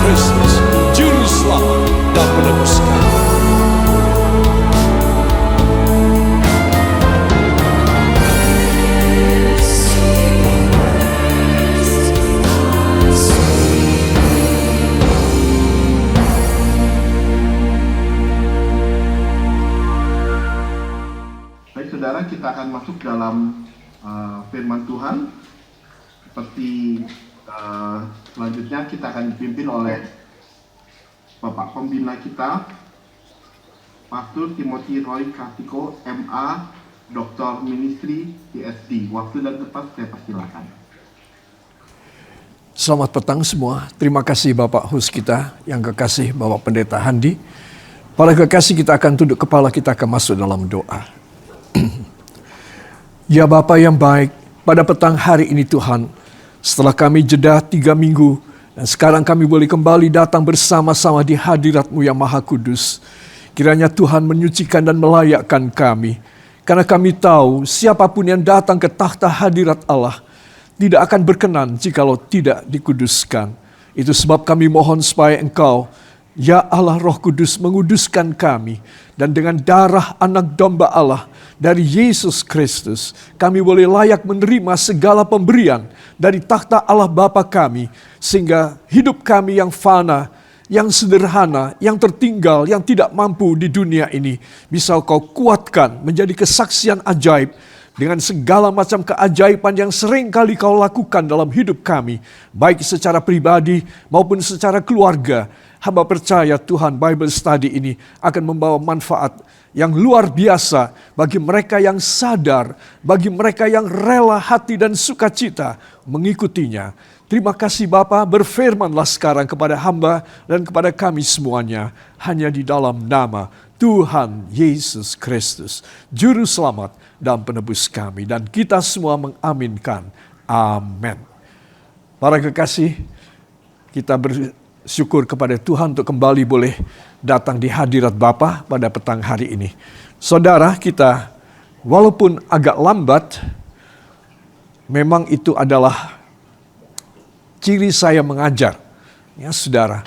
Kristus, Juru Selamat dan Penebus kami. Baik saudara, kita akan masuk dalam firman Tuhan. Seperti selanjutnya kita akan dipimpin oleh Bapak Pembina kita, Pastor Timothy Roy Kartiko, MA, Dr. Ministry, PhD. Waktu dan tempat saya persilakan. Selamat petang semua. Terima kasih Bapak host kita, yang kekasih Bapak Pendeta Handi. Para kekasih, kita akan tunduk kepala, kita akan masuk dalam doa. Ya Bapa yang baik, pada petang hari ini Tuhan, setelah kami jeda 3 minggu, dan sekarang kami boleh kembali datang bersama-sama di hadirat-Mu yang Maha Kudus. Kiranya Tuhan menyucikan dan melayakkan kami, karena kami tahu siapapun yang datang ke takhta hadirat Allah tidak akan berkenan jikalau tidak dikuduskan. Itu sebab kami mohon supaya Engkau, ya Allah Roh Kudus, menguduskan kami, dan dengan darah anak domba Allah dari Yesus Kristus, kami boleh layak menerima segala pemberian dari takhta Allah Bapa kami, sehingga hidup kami yang fana, yang sederhana, yang tertinggal, yang tidak mampu di dunia ini, bisa Kau kuatkan menjadi kesaksian ajaib dengan segala macam keajaiban yang sering kali Kau lakukan dalam hidup kami, baik secara pribadi maupun secara keluarga. Hamba percaya Tuhan, Bible study ini akan membawa manfaat yang luar biasa bagi mereka yang sadar, bagi mereka yang rela hati dan sukacita mengikutinya. Terima kasih Bapa, berfirmanlah sekarang kepada hamba dan kepada kami semuanya, hanya di dalam nama Tuhan Yesus Kristus, Juru Selamat dan Penebus kami. Dan kita semua mengaminkan. Amin. Para kekasih, kita bersyukur kepada Tuhan untuk kembali boleh datang di hadirat Bapa pada petang hari ini. Saudara kita, walaupun agak lambat, memang itu adalah ciri saya mengajar, ya saudara,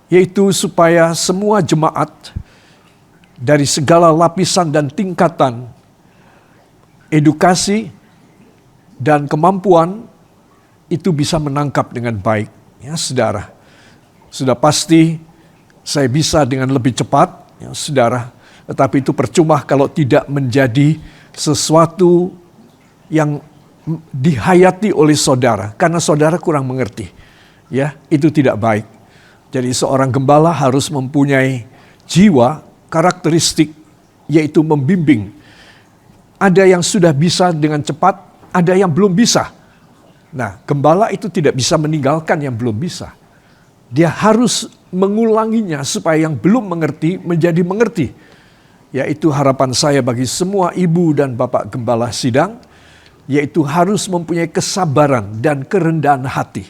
yaitu supaya semua jemaat dari segala lapisan dan tingkatan edukasi dan kemampuan itu bisa menangkap dengan baik, ya saudara. Sudah pasti saya bisa dengan lebih cepat, ya saudara, tetapi itu percuma kalau tidak menjadi sesuatu yang dihayati oleh saudara, karena saudara kurang mengerti. Ya, itu tidak baik. Jadi seorang gembala harus mempunyai jiwa, karakteristik, yaitu membimbing. Ada yang sudah bisa dengan cepat, ada yang belum bisa. Nah, gembala itu tidak bisa meninggalkan yang belum bisa. Dia harus mengulanginya supaya yang belum mengerti menjadi mengerti. Yaitu harapan saya bagi semua ibu dan bapak gembala sidang, yaitu harus mempunyai kesabaran dan kerendahan hati.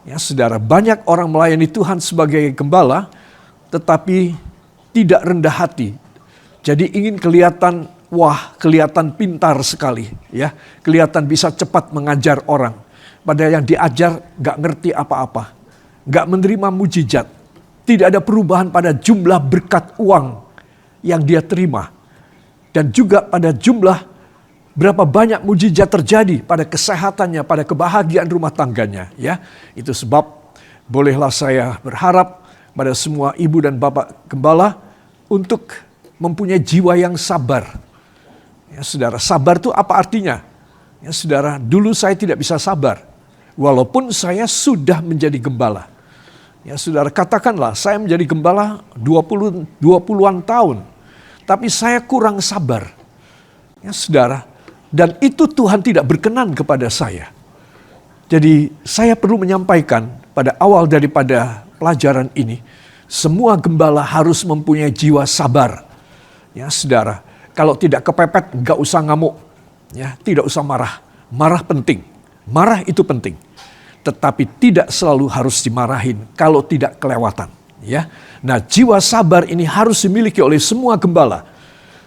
Ya, saudara, banyak orang melayani Tuhan sebagai gembala, tetapi tidak rendah hati. Jadi ingin kelihatan, kelihatan pintar sekali, ya, kelihatan bisa cepat mengajar orang. Padahal yang diajar gak ngerti apa-apa, gak menerima mujizat, tidak ada perubahan pada jumlah berkat uang yang dia terima, dan juga pada jumlah berapa banyak mujizat terjadi pada kesehatannya, pada kebahagiaan rumah tangganya. Ya, itu sebab bolehlah saya berharap pada semua ibu dan bapak gembala untuk mempunyai jiwa yang sabar. Ya, saudara, sabar itu apa artinya? Ya, saudara, dulu saya tidak bisa sabar, walaupun saya sudah menjadi gembala. Ya, saudara, katakanlah saya menjadi gembala 20-an tahun, tapi saya kurang sabar. Ya, saudara, dan itu Tuhan tidak berkenan kepada saya. Jadi saya perlu menyampaikan pada awal daripada pelajaran ini, semua gembala harus mempunyai jiwa sabar. Ya saudara, kalau tidak kepepet gak usah ngamuk. Ya, tidak usah marah. Marah penting. Marah itu penting. Tetapi tidak selalu harus dimarahin kalau tidak kelewatan. Ya. Nah, jiwa sabar ini harus dimiliki oleh semua gembala.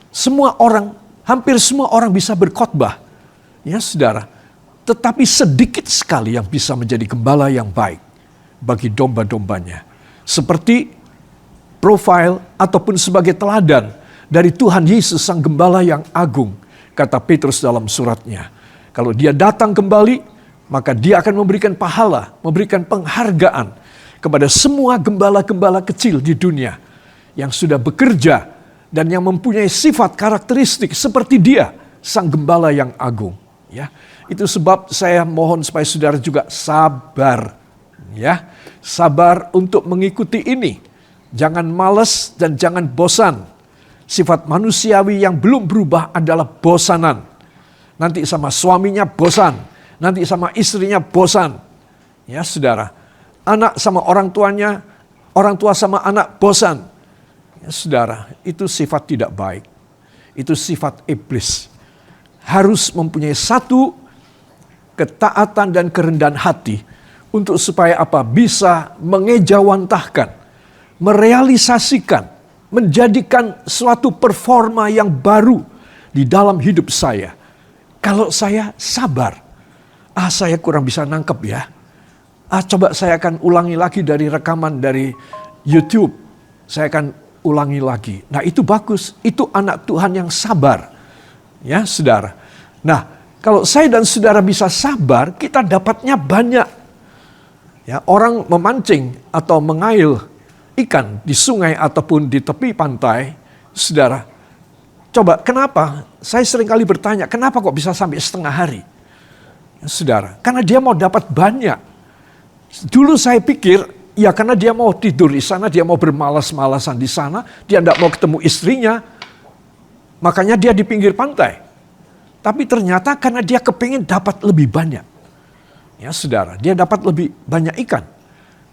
Semua orang, hampir semua orang bisa berkhotbah, ya saudara. Tetapi sedikit sekali yang bisa menjadi gembala yang baik. bagi domba-dombanya. Seperti profil ataupun sebagai teladan dari Tuhan Yesus Sang Gembala yang agung, kata Petrus dalam suratnya. Kalau dia datang kembali, maka dia akan memberikan pahala, memberikan penghargaan kepada semua gembala-gembala kecil di dunia yang sudah bekerja dan yang mempunyai sifat karakteristik seperti dia, Sang Gembala yang agung. Ya, itu sebab saya mohon supaya saudara juga sabar. Ya, sabar untuk mengikuti ini. Jangan malas dan jangan bosan. Sifat manusiawi yang belum berubah adalah bosanan. Nanti sama suaminya bosan, nanti sama istrinya bosan. Ya, saudara. Anak sama orang tuanya, orang tua sama anak bosan. Ya, saudara, itu sifat tidak baik. Itu sifat iblis. Harus mempunyai satu ketaatan dan kerendahan hati untuk supaya apa? Bisa mengejawantahkan, merealisasikan, menjadikan suatu performa yang baru di dalam hidup saya. Kalau saya sabar, saya kurang bisa nangkep ya. Coba saya akan ulangi lagi dari rekaman dari YouTube. Saya akan ulangi lagi. Nah, itu bagus. Itu anak Tuhan yang sabar. Ya, saudara. Nah, kalau saya dan saudara bisa sabar, kita dapatnya banyak. Ya, orang memancing atau mengail ikan di sungai ataupun di tepi pantai, saudara. Coba, kenapa? Saya seringkali bertanya, kenapa kok bisa sampai setengah hari? Ya, saudara, karena dia mau dapat banyak. Dulu saya pikir, ya karena dia mau tidur di sana, dia mau bermalas-malasan di sana, dia tidak mau ketemu istrinya, makanya dia di pinggir pantai. Tapi ternyata karena dia kepingin dapat lebih banyak. Ya, saudara, dia dapat lebih banyak ikan.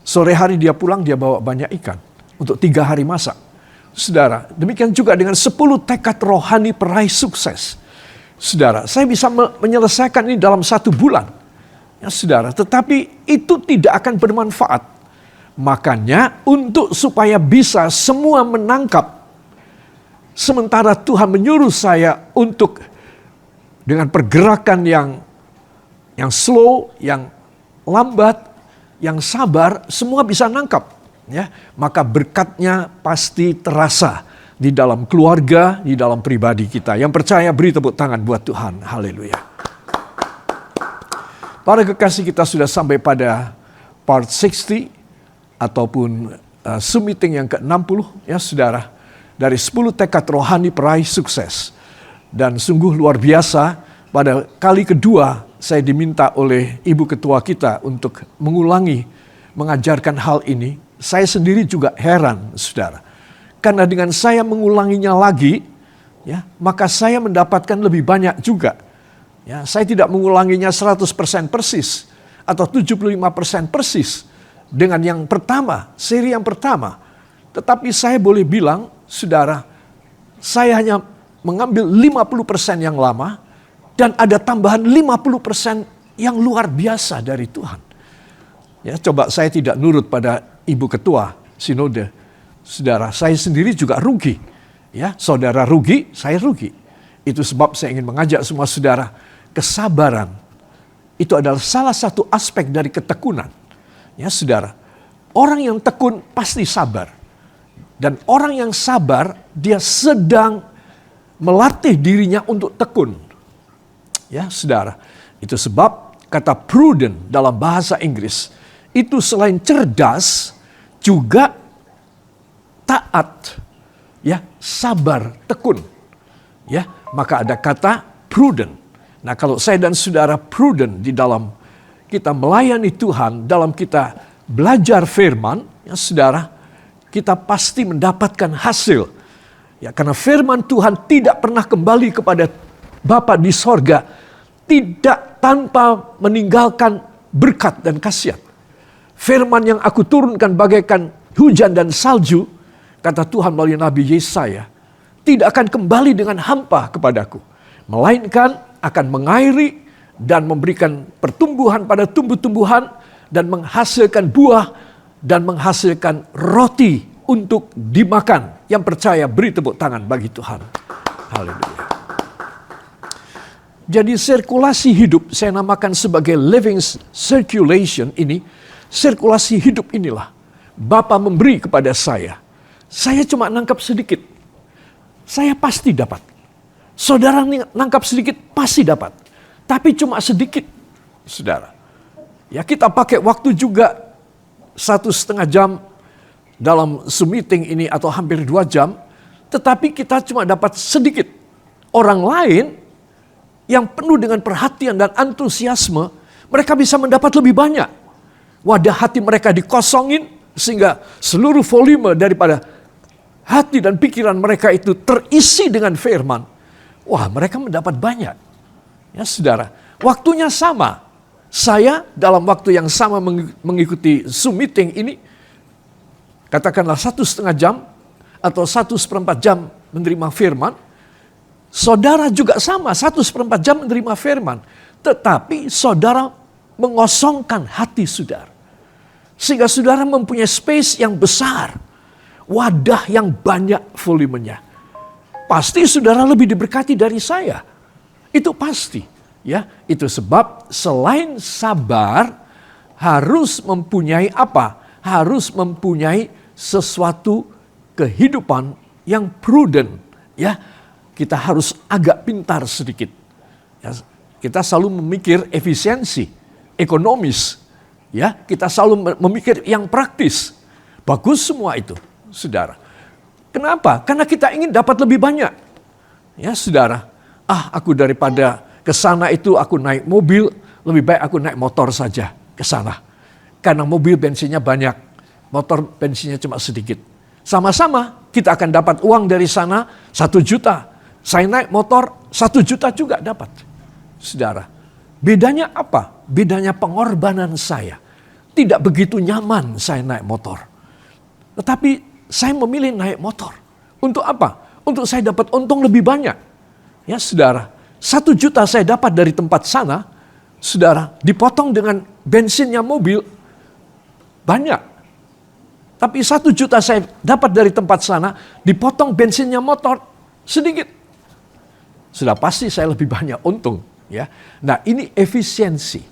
Sore hari dia pulang, dia bawa banyak ikan untuk 3 hari masak. Saudara, demikian juga dengan 10 tekad rohani peraih sukses. Saudara, saya bisa menyelesaikan ini dalam 1 bulan. Ya, saudara, tetapi itu tidak akan bermanfaat. Makanya untuk supaya bisa semua menangkap, sementara Tuhan menyuruh saya untuk dengan pergerakan yang slow, yang lambat, yang sabar, semua bisa nangkap. Ya, maka berkatnya pasti terasa di dalam keluarga, di dalam pribadi kita. Yang percaya beri tepuk tangan buat Tuhan. Haleluya. Para kekasih, kita sudah sampai pada part 60 ataupun Zoom meeting yang ke-60 ya saudara. Dari 10 tekad rohani peraih sukses. Dan sungguh luar biasa, pada kali kedua saya diminta oleh Ibu Ketua kita untuk mengajarkan hal ini. Saya sendiri juga heran, saudara. Karena dengan saya mengulanginya lagi, ya, maka saya mendapatkan lebih banyak juga. Ya, saya tidak mengulanginya 100% persis atau 75% persis dengan yang pertama, seri yang pertama. Tetapi saya boleh bilang, saudara, saya hanya mengambil 50% yang lama dan ada tambahan 50% yang luar biasa dari Tuhan. Ya, coba saya tidak nurut pada Ibu Ketua Sinode. Saudara, saya sendiri juga rugi. Ya, saudara rugi, saya rugi. Itu sebab saya ingin mengajak semua saudara, kesabaran itu adalah salah satu aspek dari ketekunan. Ya, saudara, orang yang tekun pasti sabar. Dan orang yang sabar, dia sedang melatih dirinya untuk tekun. Ya, saudara, itu sebab kata prudent dalam bahasa Inggris itu selain cerdas juga taat, ya, sabar, tekun. Ya, maka ada kata prudent. Nah, kalau saya dan saudara prudent di dalam kita melayani Tuhan, dalam kita belajar firman, ya saudara, kita pasti mendapatkan hasil. Ya, karena firman Tuhan tidak pernah kembali kepada Bapa di sorga, tidak tanpa meninggalkan berkat dan khasiat. Firman yang aku turunkan bagaikan hujan dan salju, kata Tuhan melalui Nabi Yesaya, tidak akan kembali dengan hampa kepadaku, melainkan akan mengairi dan memberikan pertumbuhan pada tumbuh-tumbuhan dan menghasilkan buah dan menghasilkan roti untuk dimakan. Yang percaya beri tepuk tangan bagi Tuhan. Haleluya. Jadi sirkulasi hidup saya namakan sebagai living circulation ini sirkulasi hidup inilah Bapa memberi kepada saya. Saya cuma nangkap sedikit. Saya pasti dapat. Saudara nangkap sedikit, pasti dapat. Tapi cuma sedikit, saudara. Ya, kita pakai waktu juga 1,5 jam dalam Zoom meeting ini atau hampir 2 jam. Tetapi kita cuma dapat sedikit. Orang lain yang penuh dengan perhatian dan antusiasme, mereka bisa mendapat lebih banyak. Wadah hati mereka dikosongin sehingga seluruh volume daripada hati dan pikiran mereka itu terisi dengan firman. Wah, mereka mendapat banyak. Ya, saudara, waktunya sama. Saya dalam waktu yang sama mengikuti Zoom meeting ini, katakanlah 1,5 jam atau 1/4 jam menerima firman. Saudara juga sama, 1/4 jam menerima firman. Tetapi saudara mengosongkan hati saudara. Sehingga saudara mempunyai space yang besar. Wadah yang banyak volumenya. Pasti saudara lebih diberkati dari saya. Itu pasti. Ya, itu sebab selain sabar harus mempunyai apa? Harus mempunyai sesuatu kehidupan yang prudent. Ya, kita harus agak pintar sedikit. Ya, kita selalu memikir efisiensi, ekonomis. Ya, kita selalu memikir yang praktis. Bagus semua itu, saudara. Kenapa? Karena kita ingin dapat lebih banyak. Ya, saudara. Aku daripada ke sana itu aku naik mobil, lebih baik aku naik motor saja ke sana. Karena mobil bensinnya banyak, motor bensinnya cuma sedikit. Sama-sama kita akan dapat uang dari sana 1 juta. Saya naik motor 1 juta juga dapat. Saudara, bedanya apa? Bedanya pengorbanan saya. Tidak begitu nyaman saya naik motor. Tetapi saya memilih naik motor. Untuk apa? Untuk saya dapat untung lebih banyak. Ya, saudara, 1 juta saya dapat dari tempat sana, saudara, dipotong dengan bensinnya mobil, banyak. Tapi 1 juta saya dapat dari tempat sana, dipotong bensinnya motor, sedikit. Sudah pasti saya lebih banyak untung. Ya. Nah, ini efisiensi.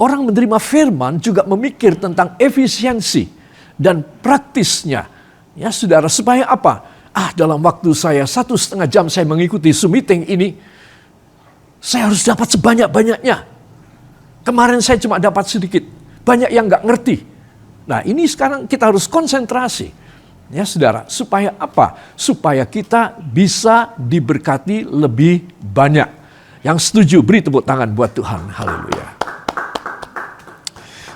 Orang menerima firman juga memikir tentang efisiensi dan praktisnya. Ya, saudara, supaya apa? Dalam waktu saya 1,5 jam saya mengikuti Zoom meeting ini, saya harus dapat sebanyak-banyaknya. Kemarin saya cuma dapat sedikit. Banyak yang gak ngerti. Nah, ini sekarang kita harus konsentrasi. Ya, saudara, supaya apa? Supaya kita bisa diberkati lebih banyak. Yang setuju, beri tepuk tangan buat Tuhan. Haleluya.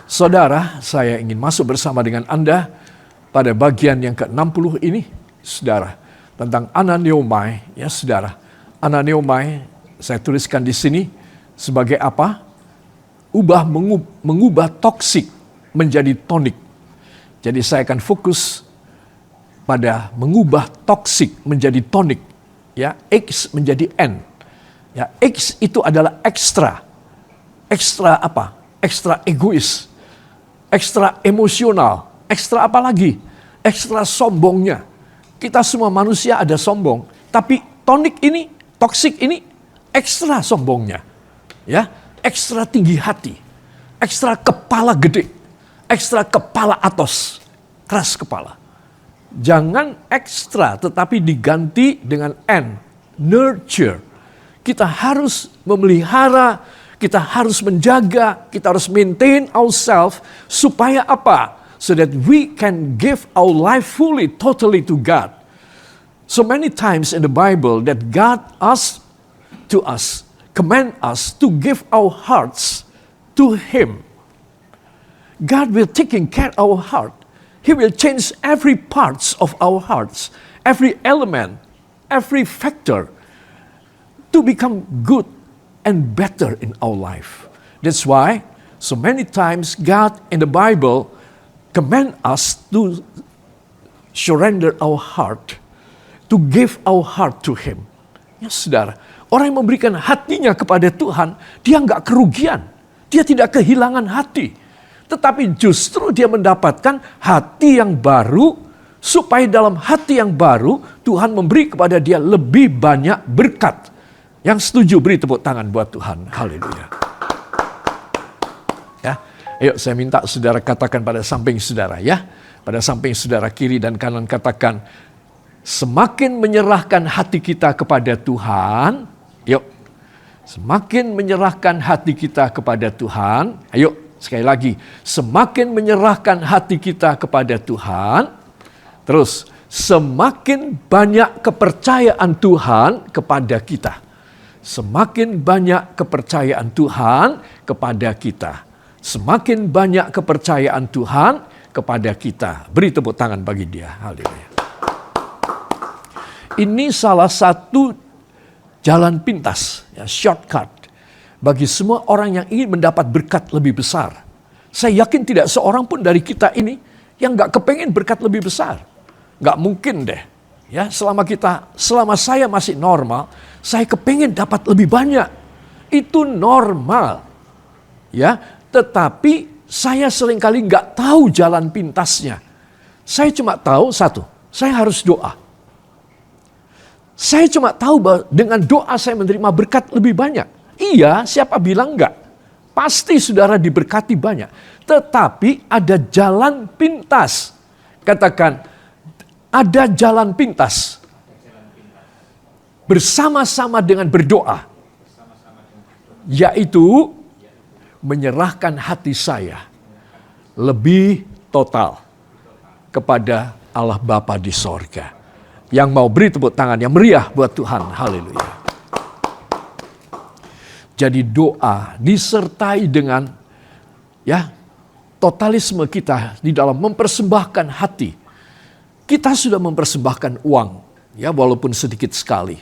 Saudara, saya ingin masuk bersama dengan Anda pada bagian yang ke-60 ini, saudara, tentang Ananeomai, ya saudara. Ananeomai saya tuliskan di sini sebagai apa? Mengubah toksik menjadi tonik. Jadi saya akan fokus pada mengubah toksik menjadi tonik. Ya, X menjadi N. Ya, X itu adalah ekstra. Ekstra apa? Ekstra egois. Ekstra emosional. Ekstra apa lagi? Ekstra sombongnya. Kita semua manusia ada sombong. Tapi tonik ini, toksik ini, ekstra sombongnya. Ya, ekstra tinggi hati. Ekstra kepala gede. Ekstra kepala atos. Keras kepala. Jangan ekstra, tetapi diganti dengan N. Nurture. Kita harus memelihara, kita harus menjaga, kita harus maintain ourselves. Supaya apa? So that we can give our life fully, totally to God. So many times in the Bible that God asks to us, command us to give our hearts to Him. God will taking care of our heart. He will change every parts of our hearts, every element, every factor to become good and better in our life. That's why so many times God in the Bible command us to surrender our heart, to give our heart to Him. Ya saudara, orang yang memberikan hatinya kepada Tuhan, dia nggak kerugian, dia tidak kehilangan hati. Tetapi justru dia mendapatkan hati yang baru, supaya dalam hati yang baru, Tuhan memberi kepada dia lebih banyak berkat. Yang setuju beri tepuk tangan buat Tuhan. Haleluya. Ya. Ayo saya minta saudara katakan pada samping saudara ya. Pada samping saudara kiri dan kanan katakan, semakin menyerahkan hati kita kepada Tuhan, yuk. Semakin menyerahkan hati kita kepada Tuhan, ayo sekali lagi. Semakin menyerahkan hati kita kepada Tuhan, terus semakin banyak kepercayaan Tuhan kepada kita. Semakin banyak kepercayaan Tuhan kepada kita. Semakin banyak kepercayaan Tuhan kepada kita. Beri tepuk tangan bagi dia. Haleluya. Ini salah satu jalan pintas, ya, shortcut bagi semua orang yang ingin mendapat berkat lebih besar. Saya yakin tidak seorang pun dari kita ini yang gak kepengen berkat lebih besar. Gak mungkin deh. Ya, selama saya masih normal, saya kepengen dapat lebih banyak. Itu normal. Ya, tetapi saya seringkali gak tahu jalan pintasnya. Saya cuma tahu satu, saya harus doa. Saya cuma tahu bahwa dengan doa saya menerima berkat lebih banyak. Iya, siapa bilang enggak? Pasti saudara diberkati banyak. Tetapi ada jalan pintas. Katakan, ada jalan pintas. Bersama-sama dengan berdoa. Yaitu menyerahkan hati saya lebih total kepada Allah Bapa di sorga. Yang mau beri tepuk tangan yang meriah buat Tuhan. Haleluya. Jadi doa disertai dengan ya totalisme kita di dalam mempersembahkan hati. Kita sudah mempersembahkan uang, ya walaupun sedikit sekali.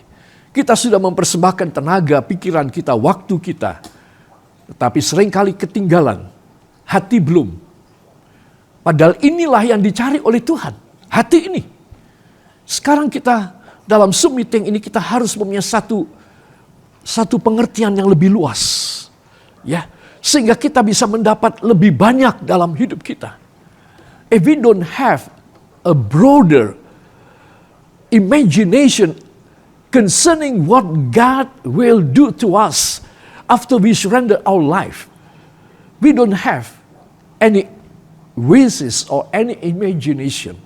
Kita sudah mempersembahkan tenaga, pikiran kita, waktu kita. Tetapi seringkali ketinggalan. Hati belum. Padahal inilah yang dicari oleh Tuhan. Hati ini. Sekarang kita dalam Zoom meeting ini kita harus mempunyai satu pengertian yang lebih luas. Ya, sehingga kita bisa mendapat lebih banyak dalam hidup kita. If we don't have a broader imagination concerning what God will do to us after we surrender our life, we don't have any wishes or any imagination.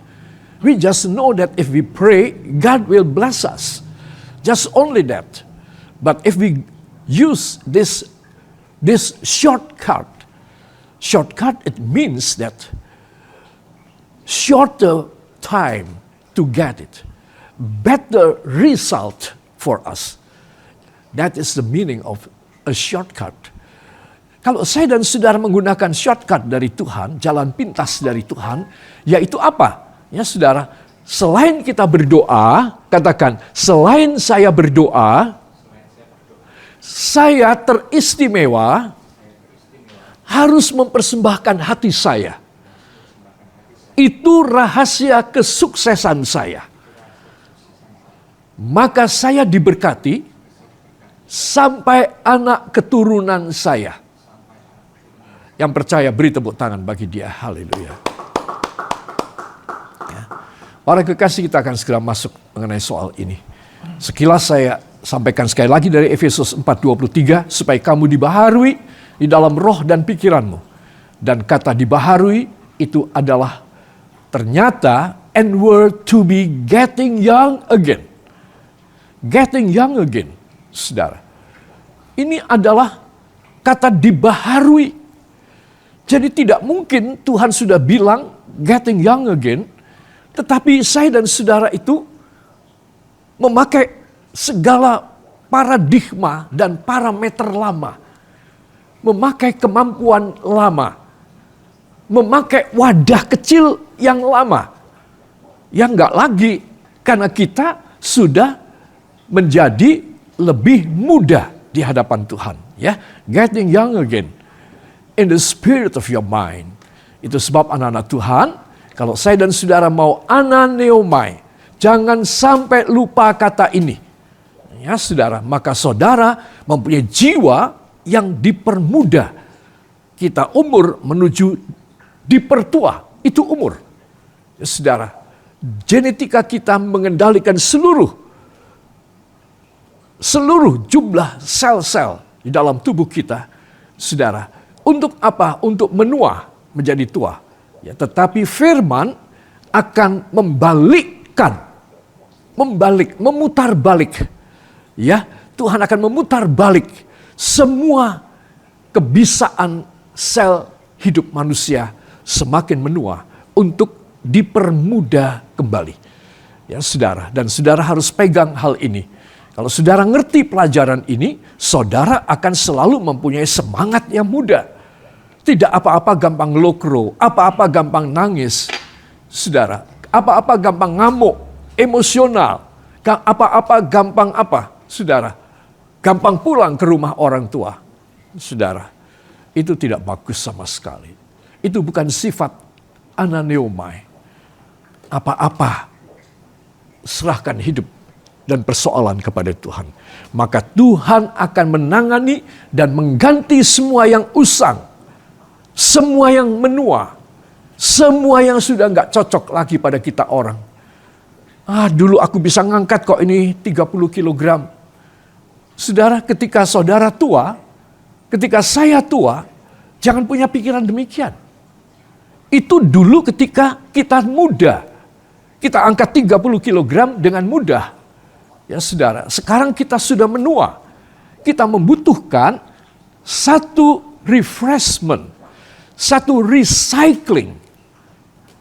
We just know that if we pray, God will bless us. Just only that. But if we use this shortcut, it means that shorter time to get it, better result for us. That is the meaning of a shortcut. Kalau saya dan saudara menggunakan shortcut dari Tuhan, jalan pintas dari Tuhan, yaitu apa? Ya saudara, selain kita berdoa, katakan, selain saya berdoa, saya teristimewa harus mempersembahkan hati saya. Itu rahasia kesuksesan saya. Maka saya diberkati sampai anak keturunan saya. Yang percaya beri tepuk tangan bagi dia. Haleluya. Para kekasih, kita akan segera masuk mengenai soal ini. Sekilas saya sampaikan sekali lagi dari Efesus 4:23, supaya kamu dibaharui di dalam roh dan pikiranmu. Dan kata dibaharui itu adalah ternyata and were to be getting young again. Getting young again, saudara. Ini adalah kata dibaharui. Jadi tidak mungkin Tuhan sudah bilang getting young again, tetapi saya dan saudara itu memakai segala paradigma dan parameter lama. Memakai kemampuan lama. Memakai wadah kecil yang lama. Yang enggak lagi, karena kita sudah menjadi lebih muda di hadapan Tuhan. Ya, getting young again. In the spirit of your mind. Itu sebab anak-anak Tuhan, kalau saya dan saudara mau ananeomai, jangan sampai lupa kata ini. Ya saudara, maka saudara mempunyai jiwa yang dipermudah. Kita umur menuju dipertua, itu umur. Ya saudara, genetika kita mengendalikan seluruh jumlah sel-sel di dalam tubuh kita. Saudara, Untuk apa? Untuk menua menjadi tua. Ya, tetapi firman akan memutar balik. Ya, Tuhan akan memutar balik semua kebisaan sel hidup manusia semakin menua untuk dipermudah kembali. Ya, saudara, dan saudara harus pegang hal ini. Kalau saudara ngerti pelajaran ini, saudara akan selalu mempunyai semangat yang muda. Tidak apa-apa gampang lokro, apa-apa gampang nangis. Saudara, apa-apa gampang ngamuk, emosional, apa-apa gampang apa? Saudara, gampang pulang ke rumah orang tua. Saudara, itu tidak bagus sama sekali. Itu bukan sifat ananeomai. Apa-apa, serahkan hidup dan persoalan kepada Tuhan. Maka Tuhan akan menangani dan mengganti semua yang usang, semua yang menua, semua yang sudah nggak cocok lagi pada kita orang. Dulu aku bisa ngangkat kok ini 30 kilogram. Saudara, ketika saudara tua, ketika saya tua, jangan punya pikiran demikian. Itu dulu ketika kita muda. Kita angkat 30 kilogram dengan mudah. Ya saudara, sekarang kita sudah menua. Kita membutuhkan satu refreshment, satu recycling.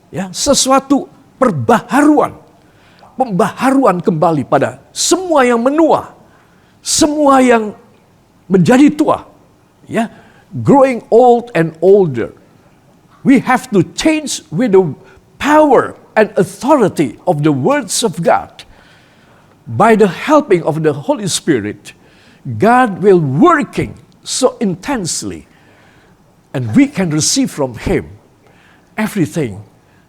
Ya, sesuatu pembaharuan kembali pada semua yang menua. Semua yang menjadi tua, ya, growing old and older. We have to change with the power and authority of the words of God. By the helping of the Holy Spirit, God will working so intensely, and we can receive from Him everything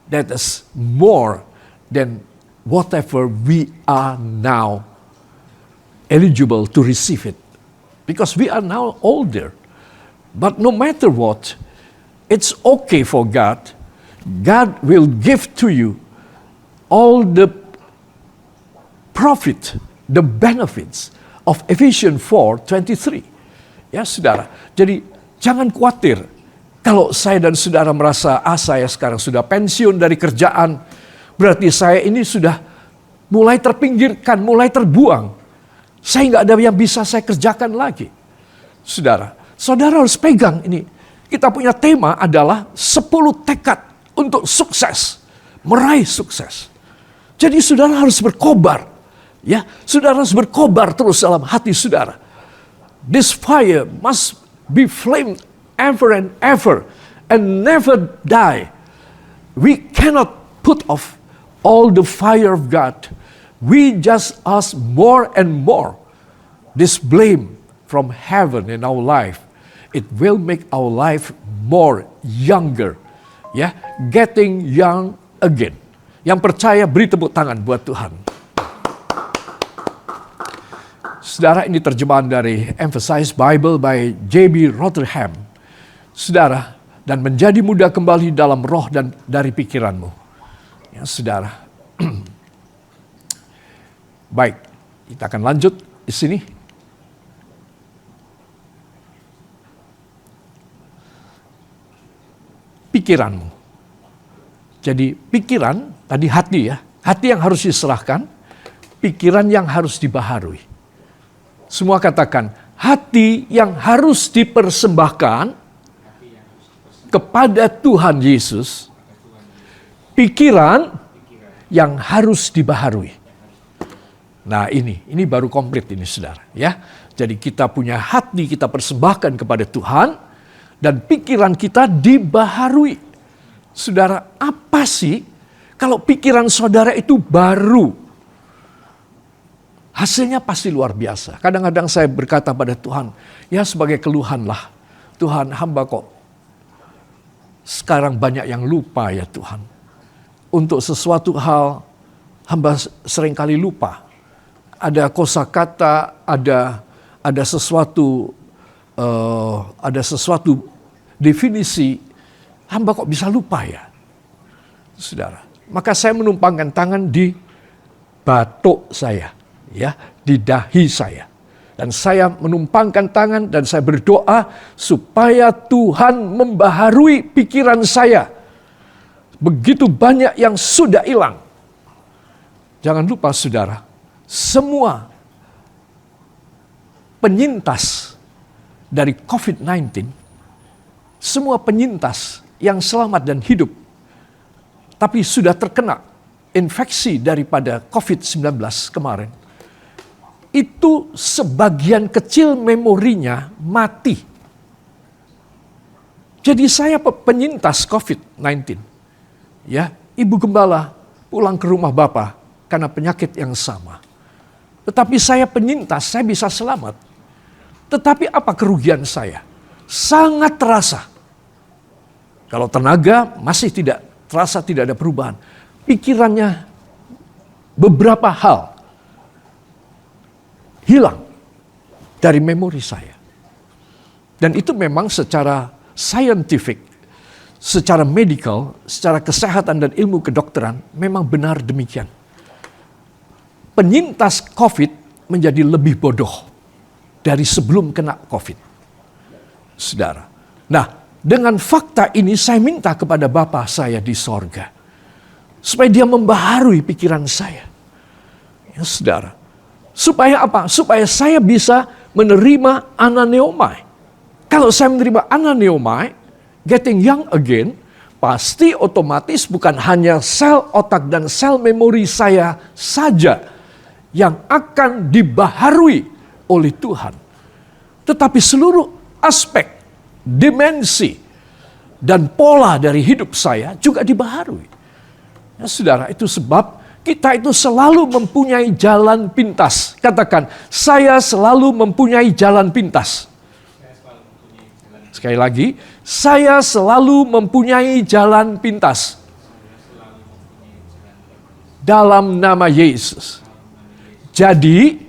that is more than whatever we are now eligible to receive it, because we are now older. But no matter what, it's okay for God. God will give to you all the profit, the benefits of Ephesians 4:23. Ya saudara, jadi jangan khawatir kalau saya dan saudara merasa, saya sekarang sudah pensiun dari kerjaan, berarti saya ini sudah mulai terpinggirkan, mulai terbuang. Saya nggak ada yang bisa saya kerjakan lagi. Saudara, saudara harus pegang ini. Kita punya tema adalah 10 tekad untuk sukses, meraih sukses. Jadi saudara harus berkobar. Ya, saudara harus berkobar terus dalam hati saudara. This fire must be flamed ever and ever and never die. We cannot put off all the fire of God. We just ask more and more. This blame from heaven in our life, it will make our life more younger. Ya, getting young again. Yang percaya beri tepuk tangan buat Tuhan. Saudara, ini terjemahan dari Emphasized Bible by J.B. Rotherham. Saudara, dan menjadi muda kembali dalam roh dan dari pikiranmu. Ya, saudara. Baik, kita akan lanjut di sini. Pikiranmu. Jadi pikiran, tadi hati ya. Hati yang harus diserahkan, pikiran yang harus dibaharui. Semua katakan, hati yang harus dipersembahkan kepada Tuhan Yesus, pikiran yang harus dibaharui. Nah ini baru komplit ini saudara ya. Jadi kita punya hati kita persembahkan kepada Tuhan dan pikiran kita dibaharui. Saudara, apa sih kalau pikiran saudara itu baru? Hasilnya pasti luar biasa. Kadang-kadang saya berkata pada Tuhan, ya sebagai keluhan lah. Tuhan, hamba kok sekarang banyak yang lupa ya Tuhan. Untuk sesuatu hal hamba seringkali lupa. Ada kosakata, ada sesuatu definisi, hamba kok bisa lupa ya, saudara. Maka saya menumpangkan tangan di batuk saya, ya, di dahi saya. Dan saya menumpangkan tangan dan saya berdoa supaya Tuhan membaharui pikiran saya. Begitu banyak yang sudah hilang. Jangan lupa saudara, semua penyintas dari COVID-19, semua penyintas yang selamat dan hidup, tapi sudah terkena infeksi daripada COVID-19 kemarin, itu sebagian kecil memorinya mati. Jadi saya penyintas COVID-19. Ya, Ibu Gembala pulang ke rumah Bapak karena penyakit yang sama. Tetapi saya penyintas, saya bisa selamat. Tetapi apa kerugian saya? Sangat terasa. Kalau tenaga masih tidak terasa, tidak ada perubahan. Pikirannya beberapa hal hilang dari memori saya. Dan itu memang secara scientific, secara medical, secara kesehatan dan ilmu kedokteran memang benar demikian. Penyintas COVID menjadi lebih bodoh dari sebelum kena COVID. Saudara. Nah, dengan fakta ini saya minta kepada Bapa saya di sorga, supaya dia membaharui pikiran saya. Ya saudara. Supaya apa? Supaya saya bisa menerima ananeomai. Kalau saya menerima ananeomai, getting young again, pasti otomatis bukan hanya sel otak dan sel memori saya saja yang akan dibaharui oleh Tuhan. Tetapi seluruh aspek, dimensi, dan pola dari hidup saya juga dibaharui. Ya, saudara, itu sebab kita itu selalu mempunyai jalan pintas. Katakan, saya selalu mempunyai jalan pintas. Sekali lagi, saya selalu mempunyai jalan pintas. Dalam nama Yesus. Jadi,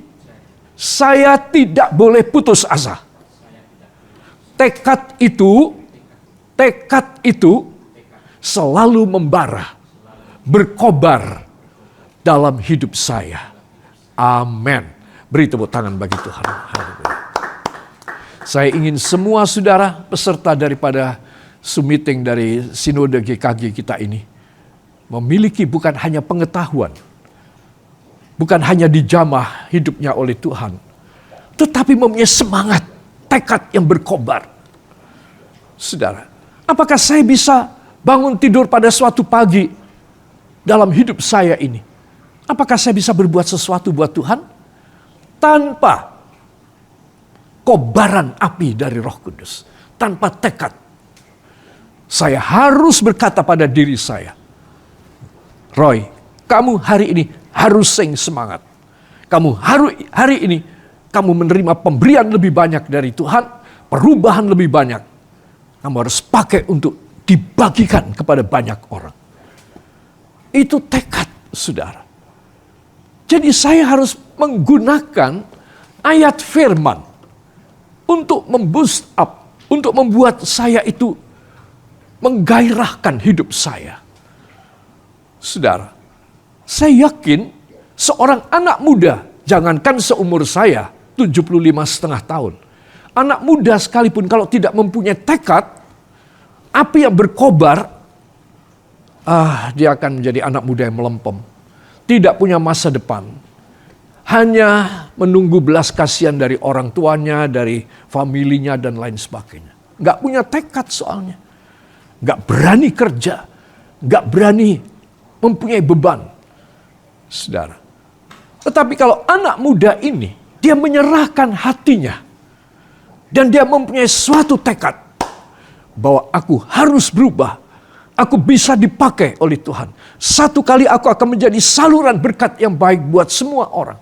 saya tidak boleh putus asa. Tekad itu selalu membara, berkobar dalam hidup saya. Amin. Beri tepuk tangan bagi Tuhan. Haleluya. Saya ingin semua saudara peserta daripada Zoom meeting dari Sinode GKG kita ini memiliki bukan hanya pengetahuan, bukan hanya dijamah hidupnya oleh Tuhan, tetapi mempunyai semangat, tekad yang berkobar. Saudara, apakah saya bisa bangun tidur pada suatu pagi dalam hidup saya ini? Apakah saya bisa berbuat sesuatu buat Tuhan tanpa kobaran api dari Roh Kudus, tanpa tekad? Saya harus berkata pada diri saya, Roy, kamu hari ini harus semangat. Kamu hari ini kamu menerima pemberian lebih banyak dari Tuhan, perubahan lebih banyak. Kamu harus pakai untuk dibagikan kepada banyak orang. Itu tekad, saudara. Jadi saya harus menggunakan ayat firman untuk memboost up, untuk membuat saya itu menggairahkan hidup saya. Saudara, saya yakin seorang anak muda, jangankan seumur saya, 75,5 tahun. Anak muda sekalipun kalau tidak mempunyai tekad, api yang berkobar, dia akan menjadi anak muda yang melempem. Tidak punya masa depan. Hanya menunggu belas kasihan dari orang tuanya, dari familinya, dan lain sebagainya. Nggak punya tekad soalnya. Nggak berani kerja. Nggak berani mempunyai beban. Saudara. Tetapi kalau anak muda ini, dia menyerahkan hatinya. Dan dia mempunyai suatu tekad. Bahwa aku harus berubah. Aku bisa dipakai oleh Tuhan. Satu kali aku akan menjadi saluran berkat yang baik buat semua orang.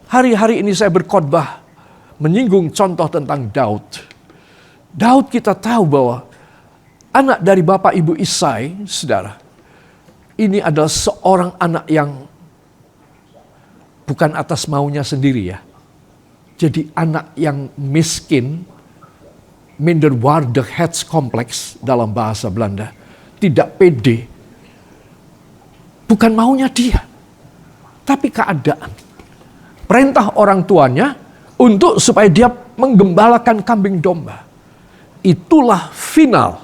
Hari-hari ini saya berkhotbah menyinggung contoh tentang Daud. Daud kita tahu bahwa anak dari Bapak Ibu Isai, saudara, ini adalah seorang anak yang bukan atas maunya sendiri ya. Jadi anak yang miskin, minderwaardigheidscomplex dalam bahasa Belanda, tidak pede. Bukan maunya dia, tapi keadaan. perintah orang tuanya untuk supaya dia menggembalakan kambing domba. Itulah final,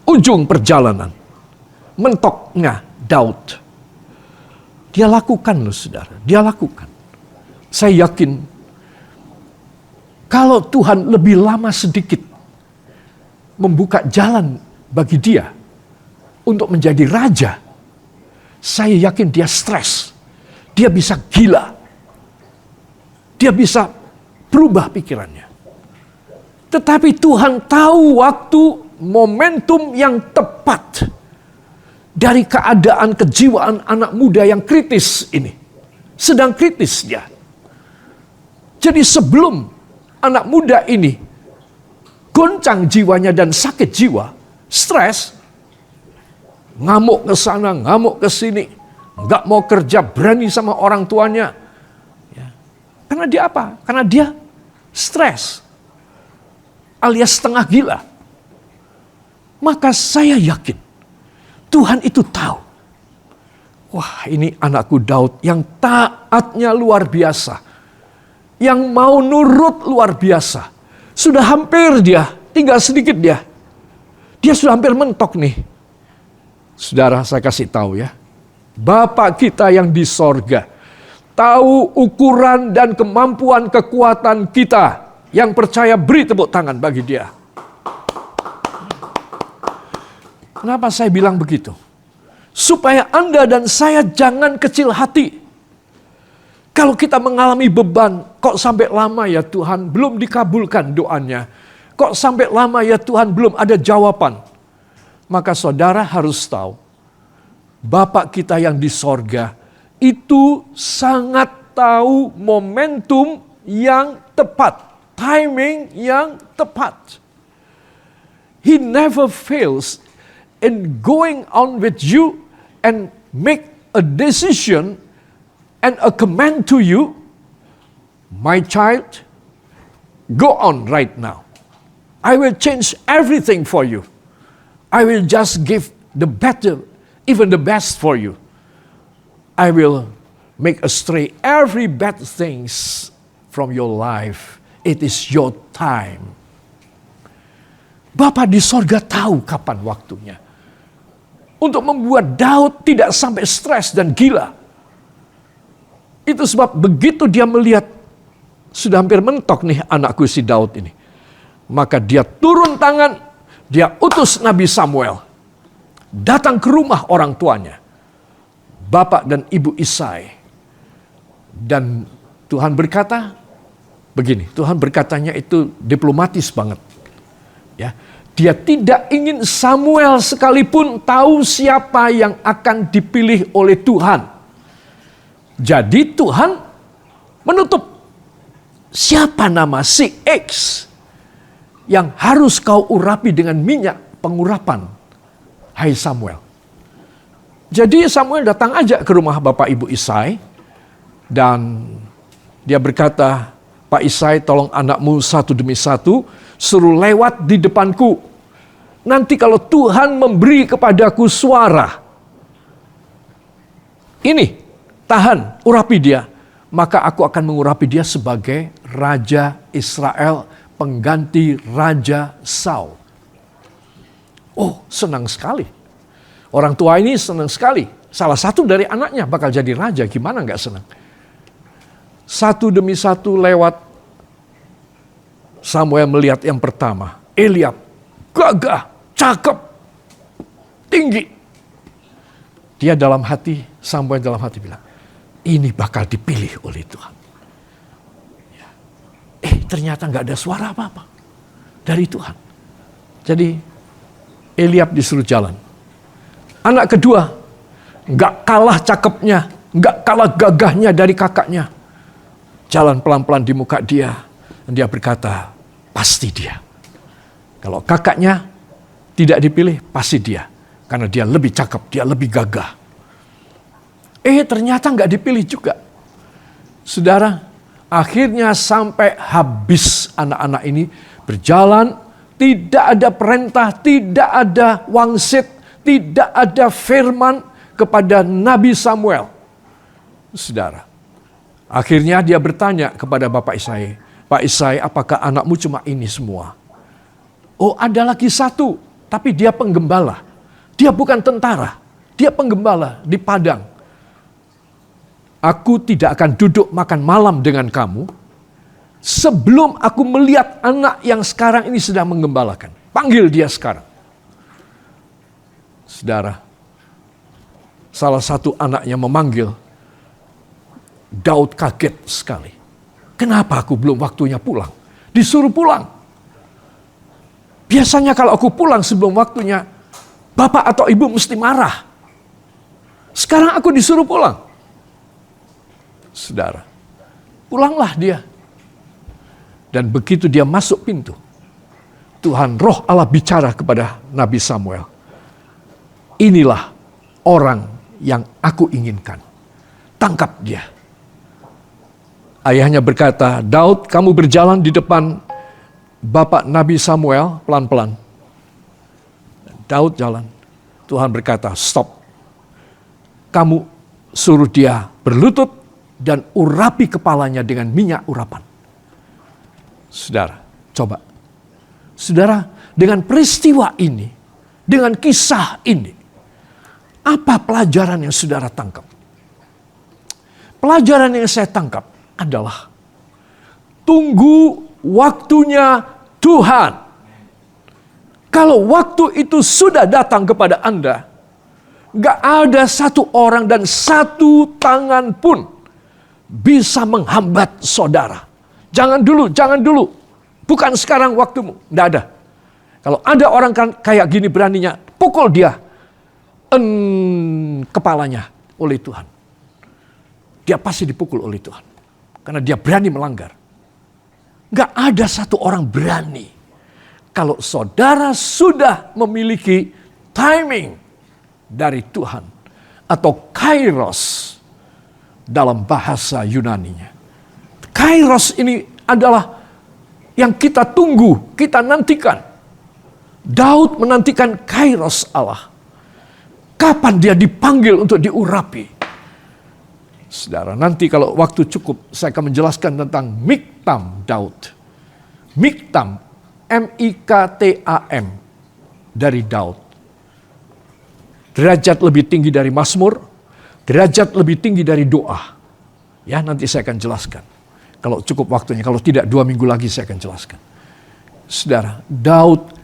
ujung perjalanan. Mentoknya Daud. Dia lakukan loh saudara, dia lakukan. Saya yakin kalau Tuhan lebih lama sedikit membuka jalan bagi dia untuk menjadi raja, saya yakin dia stres, dia bisa gila, dia bisa berubah pikirannya. Tetapi Tuhan tahu waktu, momentum yang tepat dari keadaan kejiwaan anak muda yang kritis ini. Sedang kritis dia. Jadi sebelum anak muda ini goncang jiwanya dan sakit jiwa, stres, ngamuk ke sana, ngamuk ke sini, nggak mau kerja, berani sama orang tuanya. Ya. Karena dia apa? Karena dia stres, alias setengah gila. Maka saya yakin Tuhan itu tahu. Wah, ini anakku Daud yang taatnya luar biasa. Yang mau nurut luar biasa. Sudah hampir dia, tinggal sedikit dia. Dia sudah hampir mentok nih. Saudara, saya kasih tahu ya. Bapa kita yang di sorga tahu ukuran dan kemampuan kekuatan kita. Yang percaya beri tepuk tangan bagi dia. Kenapa saya bilang begitu? Supaya Anda dan saya jangan kecil hati. Kalau kita mengalami beban, kok sampai lama ya Tuhan belum dikabulkan doanya. Kok sampai lama ya Tuhan belum ada jawaban. Maka saudara harus tahu, Bapa kita yang di sorga itu sangat tahu momentum yang tepat. Timing yang tepat. He never fails in going on with you and make a decision and a command to you, my child, go on right now. I will change everything for you. I will just give the better, even the best for you. I will make astray every bad things from your life. It is your time. Bapa di sorga tahu kapan waktunya. Untuk membuat Daud tidak sampai stres dan gila. Itu sebab begitu dia melihat sudah hampir mentok nih anakku si Daud ini. Maka dia turun tangan, dia utus Nabi Samuel. Datang ke rumah orang tuanya. Bapak dan Ibu Isai. Dan Tuhan berkata, begini, Tuhan berkatanya itu diplomatis banget. Ya, dia tidak ingin Samuel sekalipun tahu siapa yang akan dipilih oleh Tuhan. Jadi Tuhan menutup siapa nama si X yang harus kau urapi dengan minyak pengurapan, hai Samuel. Jadi Samuel datang aja ke rumah Bapak Ibu Isai dan dia berkata, Pak Isai tolong anakmu satu demi satu suruh lewat di depanku. Nanti kalau Tuhan memberi kepadaku suara, ini tahan, urapi dia. Maka aku akan mengurapi dia sebagai Raja Israel, pengganti Raja Saul. Oh, senang sekali. Orang tua ini senang sekali. Salah satu dari anaknya bakal jadi raja, gimana gak senang? Satu demi satu lewat, Samuel melihat yang pertama. Eliab, gagah, cakep, tinggi. Dia dalam hati, Samuel dalam hati bilang, ini bakal dipilih oleh Tuhan. Ya. Ternyata gak ada suara apa-apa dari Tuhan. Jadi Eliab disuruh jalan. Anak kedua gak kalah cakepnya, gak kalah gagahnya dari kakaknya. Jalan pelan-pelan di muka dia. Dan dia berkata, pasti dia. Kalau kakaknya tidak dipilih, pasti dia. Karena dia lebih cakep, dia lebih gagah. Ternyata nggak dipilih juga. Saudara, akhirnya sampai habis anak-anak ini berjalan. Tidak ada perintah, tidak ada wangsit, tidak ada firman kepada Nabi Samuel. Saudara, Akhirnya dia bertanya kepada Bapak Isai, Pak Isai, apakah anakmu cuma ini semua? Oh, ada lagi satu, tapi dia penggembala. Dia bukan tentara, dia penggembala di padang. Aku tidak akan duduk makan malam dengan kamu sebelum aku melihat anak yang sekarang ini sedang menggembalakan. Panggil dia sekarang. Saudara, salah satu anaknya memanggil. Daud kaget sekali. Kenapa aku belum waktunya pulang? Disuruh pulang. Biasanya kalau aku pulang sebelum waktunya, bapak atau ibu mesti marah. Sekarang aku disuruh pulang. Saudara, pulanglah dia. Dan begitu dia masuk pintu, Tuhan Roh Allah bicara kepada Nabi Samuel. Inilah orang yang aku inginkan. Tangkap dia. Ayahnya berkata, Daud, kamu berjalan di depan bapak Nabi Samuel pelan-pelan. Daud jalan. Tuhan berkata, stop. Kamu suruh dia berlutut dan urapi kepalanya dengan minyak urapan. Saudara, coba. Saudara, dengan peristiwa ini, dengan kisah ini, apa pelajaran yang saudara tangkap? Pelajaran yang saya tangkap adalah tunggu waktunya Tuhan. Kalau waktu itu sudah datang kepada Anda, gak ada satu orang dan satu tangan pun bisa menghambat saudara. Jangan dulu. Bukan sekarang waktumu. Gak ada. Kalau ada orang kan kayak gini beraninya, pukul dia. Kepalanya oleh Tuhan. Dia pasti dipukul oleh Tuhan. Karena dia berani melanggar. Gak ada satu orang berani. Kalau saudara sudah memiliki timing dari Tuhan. Atau kairos dalam bahasa Yunaninya. Kairos ini adalah yang kita tunggu, kita nantikan. Daud menantikan kairos Allah. Kapan dia dipanggil untuk diurapi? Saudara, nanti kalau waktu cukup, saya akan menjelaskan tentang Miktam Daud. Miktam, M-I-K-T-A-M, dari Daud. Derajat lebih tinggi dari Mazmur, derajat lebih tinggi dari doa. Ya, nanti saya akan jelaskan. Kalau cukup waktunya, kalau tidak 2 minggu lagi saya akan jelaskan. Saudara, Daud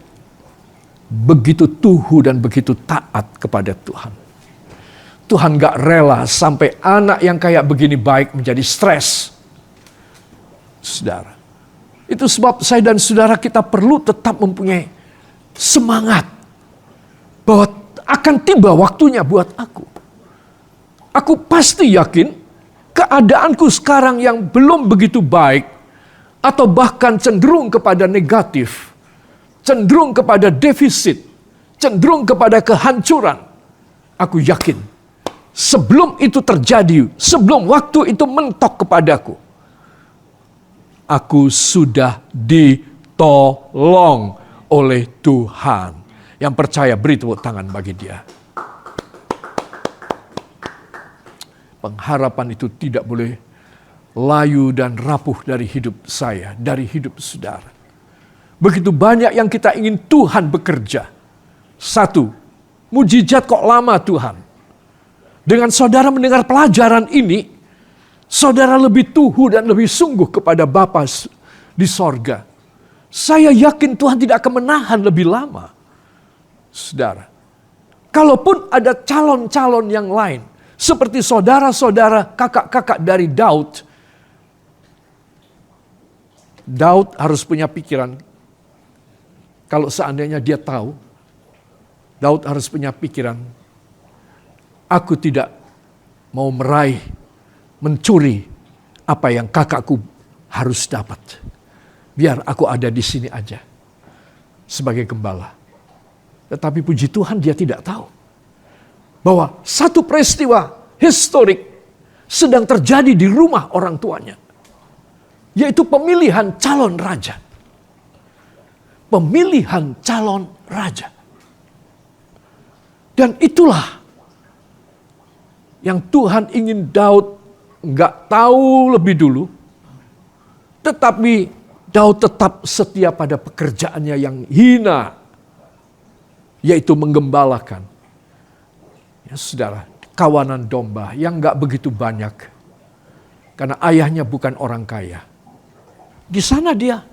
begitu tuhu dan begitu taat kepada Tuhan. Tuhan gak rela sampai anak yang kayak begini baik menjadi stres. Saudara. Itu sebab saya dan saudara kita perlu tetap mempunyai semangat. Bahwa akan tiba waktunya buat aku. Aku pasti yakin keadaanku sekarang yang belum begitu baik. Atau bahkan cenderung kepada negatif. Cenderung kepada defisit. Cenderung kepada kehancuran. Aku yakin. Sebelum itu terjadi, sebelum waktu itu mentok kepadaku, aku sudah ditolong oleh Tuhan. Yang percaya beri tepuk tangan bagi dia. Pengharapan itu tidak boleh layu dan rapuh dari hidup saya, dari hidup saudara. Begitu banyak yang kita ingin Tuhan bekerja. Satu, mujizat kok lama Tuhan. Dengan saudara mendengar pelajaran ini, saudara lebih tuhu dan lebih sungguh kepada Bapa di sorga. Saya yakin Tuhan tidak akan menahan lebih lama. Saudara, kalaupun ada calon-calon yang lain, seperti saudara-saudara, kakak-kakak dari Daud, Daud harus punya pikiran, kalau seandainya dia tahu, Daud harus punya pikiran, aku tidak mau meraih, mencuri apa yang kakakku harus dapat. Biar aku ada di sini aja sebagai gembala. Tetapi puji Tuhan dia tidak tahu bahwa satu peristiwa historik sedang terjadi di rumah orang tuanya. Yaitu pemilihan calon raja. Pemilihan calon raja. Dan itulah yang Tuhan ingin Daud nggak tahu lebih dulu, tetapi Daud tetap setia pada pekerjaannya yang hina, yaitu menggembalakan. Ya, saudara, kawanan domba yang nggak begitu banyak, karena ayahnya bukan orang kaya. Di sana dia.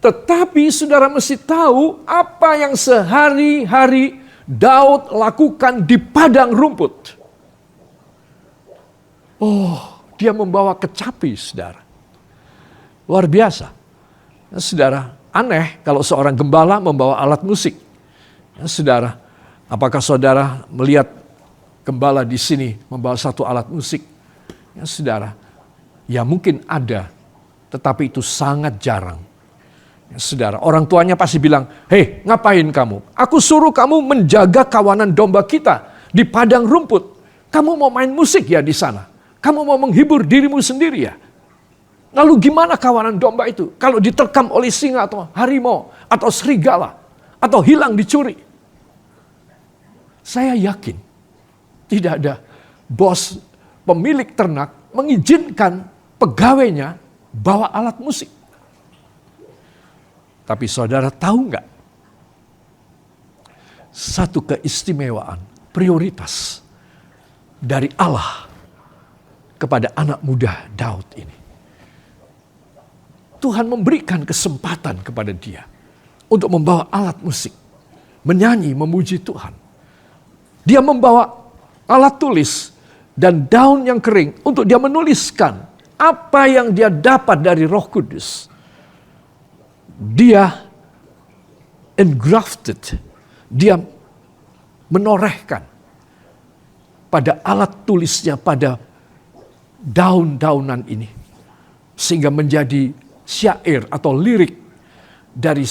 Tetapi saudara mesti tahu apa yang sehari-hari Daud lakukan di padang rumput. Oh, dia membawa kecapi, saudara. Luar biasa. Ya, saudara, aneh kalau seorang gembala membawa alat musik. Ya, saudara, apakah saudara melihat gembala di sini membawa satu alat musik? Ya, saudara, ya mungkin ada, tetapi itu sangat jarang. Ya, saudara, orang tuanya pasti bilang, "Hei, ngapain kamu? Aku suruh kamu menjaga kawanan domba kita di padang rumput. Kamu mau main musik ya di sana? Kamu mau menghibur dirimu sendiri ya? Lalu gimana kawanan domba itu kalau diterkam oleh singa atau harimau atau serigala atau hilang dicuri?" Saya yakin tidak ada bos pemilik ternak mengizinkan pegawainya bawa alat musik. Tapi saudara tahu nggak? Satu keistimewaan, prioritas dari Allah kepada anak muda Daud ini. Tuhan memberikan kesempatan kepada dia untuk membawa alat musik, menyanyi, memuji Tuhan. Dia membawa alat tulis dan daun yang kering untuk dia menuliskan apa yang dia dapat dari Roh Kudus. Dia engrafted, dia menorehkan pada alat tulisnya, pada daun-daunan ini. Sehingga menjadi syair atau lirik dari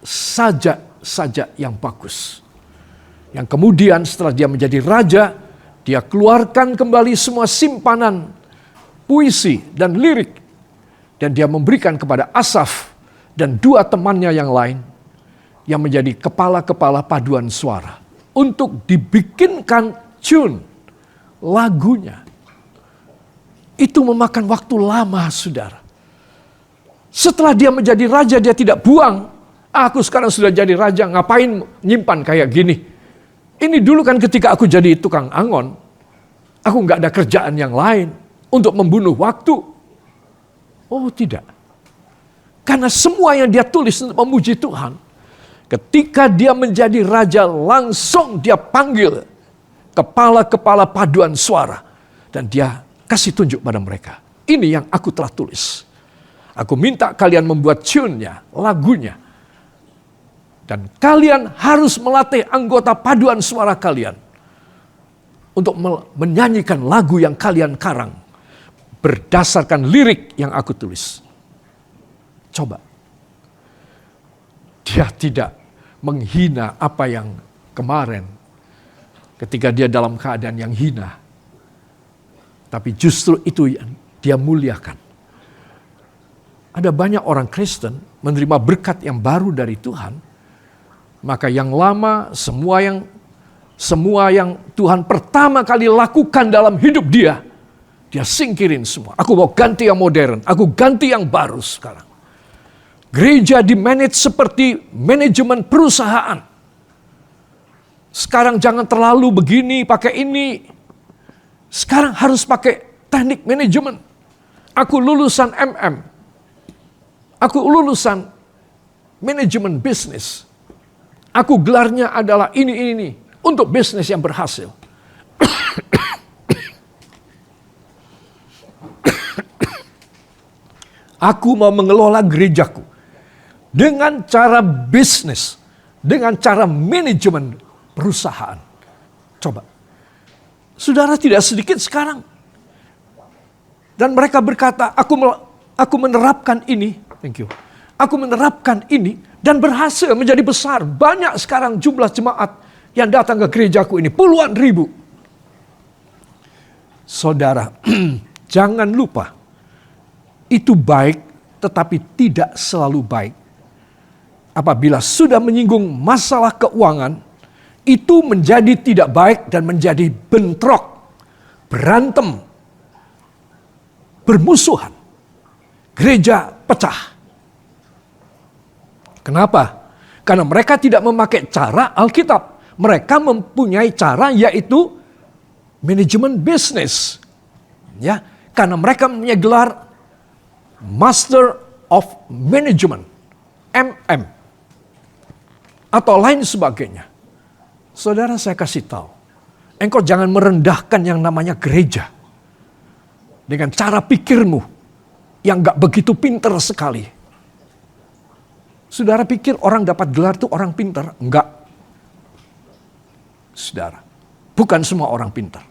sajak-sajak yang bagus. Yang kemudian setelah dia menjadi raja, dia keluarkan kembali semua simpanan puisi dan lirik. Dan dia memberikan kepada Asaf dan dua temannya yang lain yang menjadi kepala-kepala paduan suara untuk dibikinkan tune lagunya. Itu memakan waktu lama, saudara. Setelah dia menjadi raja, dia tidak buang. Aku sekarang sudah jadi raja, ngapain nyimpan kayak gini? Ini dulu kan ketika aku jadi tukang angon, aku nggak ada kerjaan yang lain untuk membunuh waktu. Oh tidak. Karena semua yang dia tulis untuk memuji Tuhan. Ketika dia menjadi raja, langsung dia panggil kepala-kepala paduan suara. Dan dia kasih tunjuk pada mereka. Ini yang aku telah tulis. Aku minta kalian membuat tune-nya, lagunya. Dan kalian harus melatih anggota paduan suara kalian. Untuk menyanyikan lagu yang kalian karang. Berdasarkan lirik yang aku tulis. Coba. Dia tidak menghina apa yang kemarin. Ketika dia dalam keadaan yang hina. Tapi justru itu yang dia muliakan. Ada banyak orang Kristen menerima berkat yang baru dari Tuhan. Maka yang lama, semua yang Tuhan pertama kali lakukan dalam hidup dia singkirin semua. Aku mau ganti yang modern, aku ganti yang baru sekarang. Gereja dimanage seperti manajemen perusahaan. Sekarang jangan terlalu begini, pakai ini. Sekarang harus pakai teknik manajemen. Aku lulusan MM. Aku lulusan manajemen bisnis. Aku gelarnya adalah ini. Untuk bisnis yang berhasil. Aku mau mengelola gerejaku. Dengan cara bisnis. Dengan cara manajemen perusahaan. Coba. Saudara tidak sedikit sekarang. Dan mereka berkata, aku menerapkan ini. Thank you. Aku menerapkan ini dan berhasil menjadi besar. Banyak sekarang jumlah jemaat yang datang ke gerejaku ini. Puluhan ribu. Saudara, jangan lupa. Itu baik, tetapi tidak selalu baik. Apabila sudah menyinggung masalah keuangan, itu menjadi tidak baik dan menjadi bentrok, berantem, bermusuhan. Gereja pecah. Kenapa? Karena mereka tidak memakai cara Alkitab. Mereka mempunyai cara, yaitu manajemen bisnis. Ya, karena mereka mempunyai gelar Master of Management, MM, atau lain sebagainya. Saudara, saya kasih tahu, engkau jangan merendahkan yang namanya gereja dengan cara pikirmu yang gak begitu pinter sekali. Saudara pikir orang dapat gelar itu orang pintar? Enggak. Saudara, bukan semua orang pintar.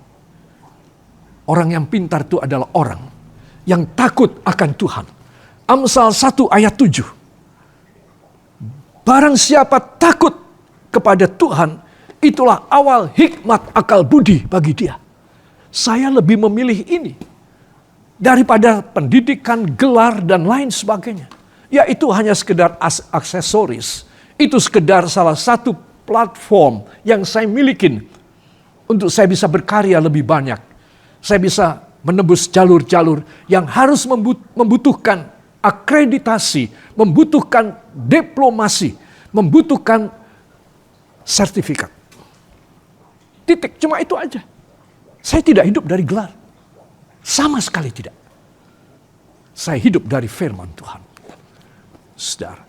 Orang yang pintar itu adalah orang yang takut akan Tuhan. Amsal 1 ayat 7. Barang siapa takut kepada Tuhan, itulah awal hikmat akal budi bagi dia. Saya lebih memilih ini daripada pendidikan, gelar, dan lain sebagainya. Ya, itu hanya sekedar aksesoris. Itu sekedar salah satu platform yang saya milikin untuk saya bisa berkarya lebih banyak. Saya bisa menembus jalur-jalur yang harus membutuhkan akreditasi, membutuhkan diplomasi, membutuhkan sertifikat. Titik, cuma itu aja. Saya tidak hidup dari gelar. Sama sekali tidak. Saya hidup dari firman Tuhan. Saudara,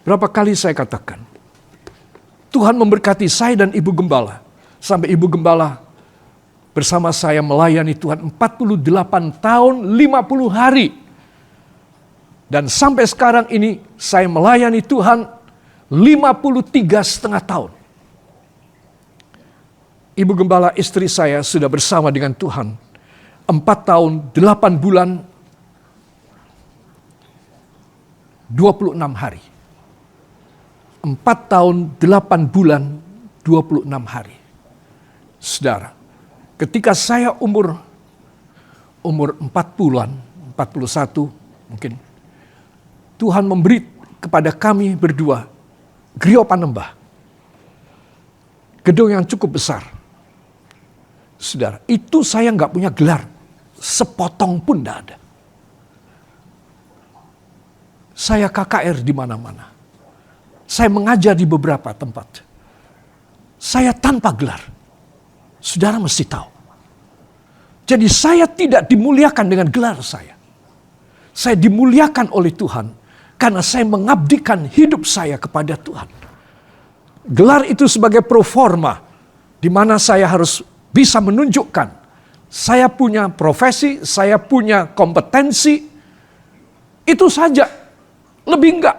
berapa kali saya katakan, Tuhan memberkati saya dan Ibu Gembala. Sampai Ibu Gembala bersama saya melayani Tuhan 48 tahun 50 hari. Dan sampai sekarang ini saya melayani Tuhan 53,5 tahun. Ibu Gembala istri saya sudah bersama dengan Tuhan 4 tahun 8 bulan 26 hari. 4 tahun 8 bulan 26 hari. Saudara, ketika saya umur 40-an, 41 mungkin, Tuhan memberi kepada kami berdua Griyo Panembah. Gedung yang cukup besar. Saudara, itu saya nggak punya gelar. Sepotong pun tidak ada. Saya KKR di mana-mana. Saya mengajar di beberapa tempat. Saya tanpa gelar. Saudara mesti tahu. Jadi saya tidak dimuliakan dengan gelar saya. Saya dimuliakan oleh Tuhan karena saya mengabdikan hidup saya kepada Tuhan. Gelar itu sebagai proforma di mana saya harus bisa menunjukkan saya punya profesi, saya punya kompetensi. Itu saja. Lebih enggak.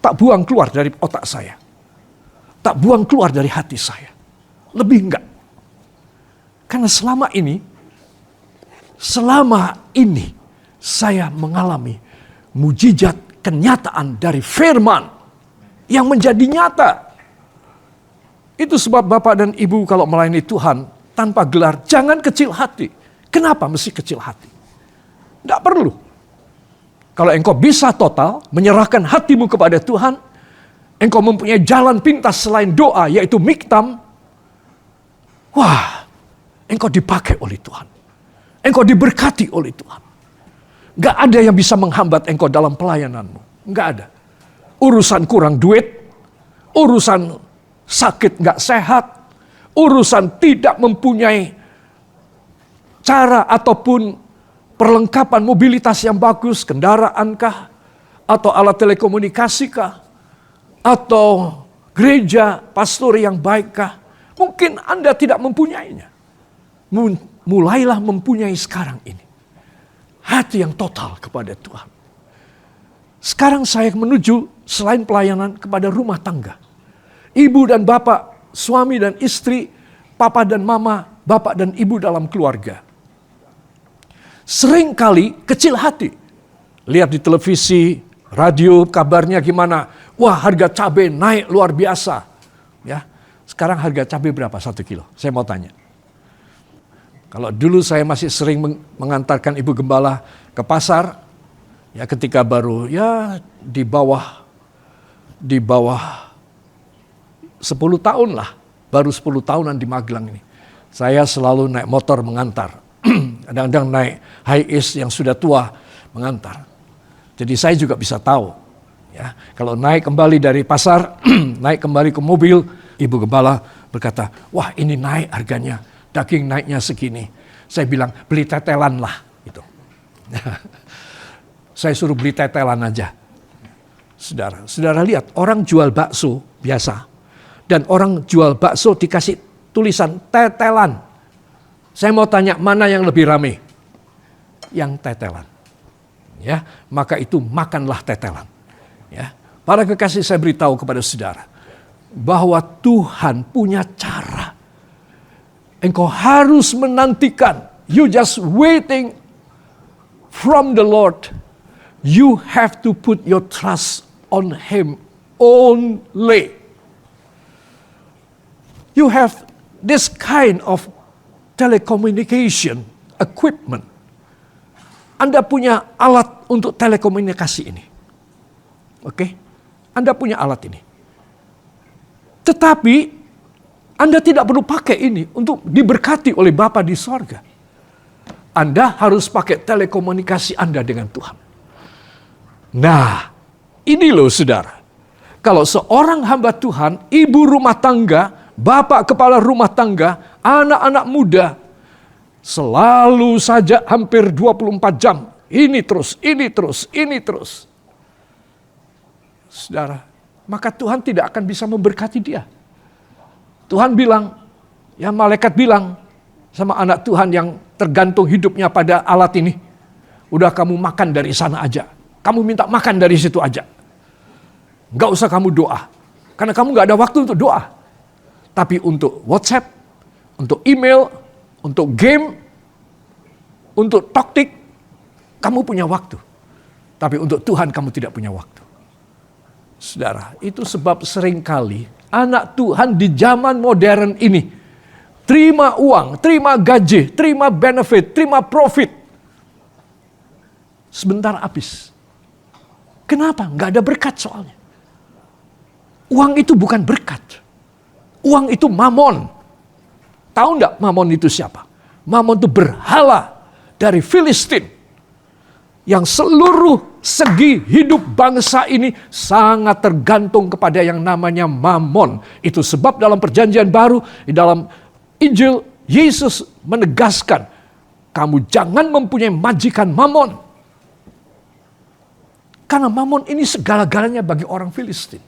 Tak buang keluar dari otak saya. Tak buang keluar dari hati saya. Lebih enggak. Karena selama ini saya mengalami mujizat kenyataan dari firman yang menjadi nyata. Itu sebab Bapak dan Ibu kalau melayani Tuhan tanpa gelar, jangan kecil hati. Kenapa mesti kecil hati? Tidak perlu. Kalau engkau bisa total menyerahkan hatimu kepada Tuhan, engkau mempunyai jalan pintas selain doa, yaitu miktam. Wah, engkau dipakai oleh Tuhan. Engkau diberkati oleh Tuhan. Gak ada yang bisa menghambat engkau dalam pelayananmu. Gak ada. Urusan kurang duit, urusan sakit gak sehat, urusan tidak mempunyai cara ataupun perlengkapan mobilitas yang bagus, kendaraan kah, atau alat telekomunikasi kah, atau gereja, pastor yang baik kah. Mungkin Anda tidak mempunyainya. Mulailah mempunyai sekarang ini. Hati yang total kepada Tuhan. Sekarang saya menuju selain pelayanan kepada rumah tangga. Ibu dan bapak, suami dan istri, papa dan mama, bapak dan ibu dalam keluarga. Seringkali kecil hati. Lihat di televisi, radio, kabarnya gimana. Wah, harga cabai naik luar biasa. Ya, sekarang harga cabai berapa 1 kilo? Saya mau tanya. Kalau dulu saya masih sering mengantarkan Ibu Gembala ke pasar, ya ketika baru ya di bawah 10 tahun lah, baru 10 tahunan di Magelang ini. Saya selalu naik motor mengantar. Kadang-kadang naik high ace yang sudah tua mengantar. Jadi saya juga bisa tahu. Ya, kalau naik kembali dari pasar, naik kembali ke mobil, ibu gembala berkata, wah ini naik harganya, daging naiknya segini. Saya bilang, beli tetelan lah. Gitu. Saya suruh beli tetelan aja. Saudara lihat, orang jual bakso biasa. Dan orang jual bakso dikasih tulisan tetelan. Saya mau tanya, mana yang lebih ramai? Yang tetelan. Ya, maka itu makanlah tetelan. Ya, para kekasih, saya beritahu kepada saudara bahwa Tuhan punya cara. Engkau harus menantikan. You just waiting from the Lord. You have to put your trust on Him only. You have this kind of telecommunication equipment. Anda punya alat untuk telekomunikasi ini. Oke? Anda punya alat ini. Tetapi Anda tidak perlu pakai ini untuk diberkati oleh Bapa di sorga. Anda harus pakai telekomunikasi Anda dengan Tuhan. Nah, ini loh saudara. Kalau seorang hamba Tuhan, ibu rumah tangga, bapak kepala rumah tangga, anak-anak muda, selalu saja hampir 24 jam. Ini terus, ini terus, ini terus. Saudara, maka Tuhan tidak akan bisa memberkati dia. Tuhan bilang, ya malaikat bilang sama anak Tuhan yang tergantung hidupnya pada alat ini. Udah kamu makan dari sana aja. Kamu minta makan dari situ aja. Gak usah kamu doa. Karena kamu gak ada waktu untuk doa. Tapi untuk WhatsApp, untuk email, untuk game, untuk toktik, kamu punya waktu. Tapi untuk Tuhan kamu tidak punya waktu. Saudara, itu sebab seringkali anak Tuhan di zaman modern ini terima uang, terima gaji, terima benefit, terima profit. Sebentar habis. Kenapa? Nggak ada berkat soalnya. Uang itu bukan berkat. Uang itu mamon. Tahu nggak mamon itu siapa? Mamon itu berhala dari Filistin. Yang seluruh segi hidup bangsa ini sangat tergantung kepada yang namanya mamon. Itu sebab dalam perjanjian baru, di dalam Injil, Yesus menegaskan, kamu jangan mempunyai majikan mamon. Karena mamon ini segala-galanya bagi orang Filistin.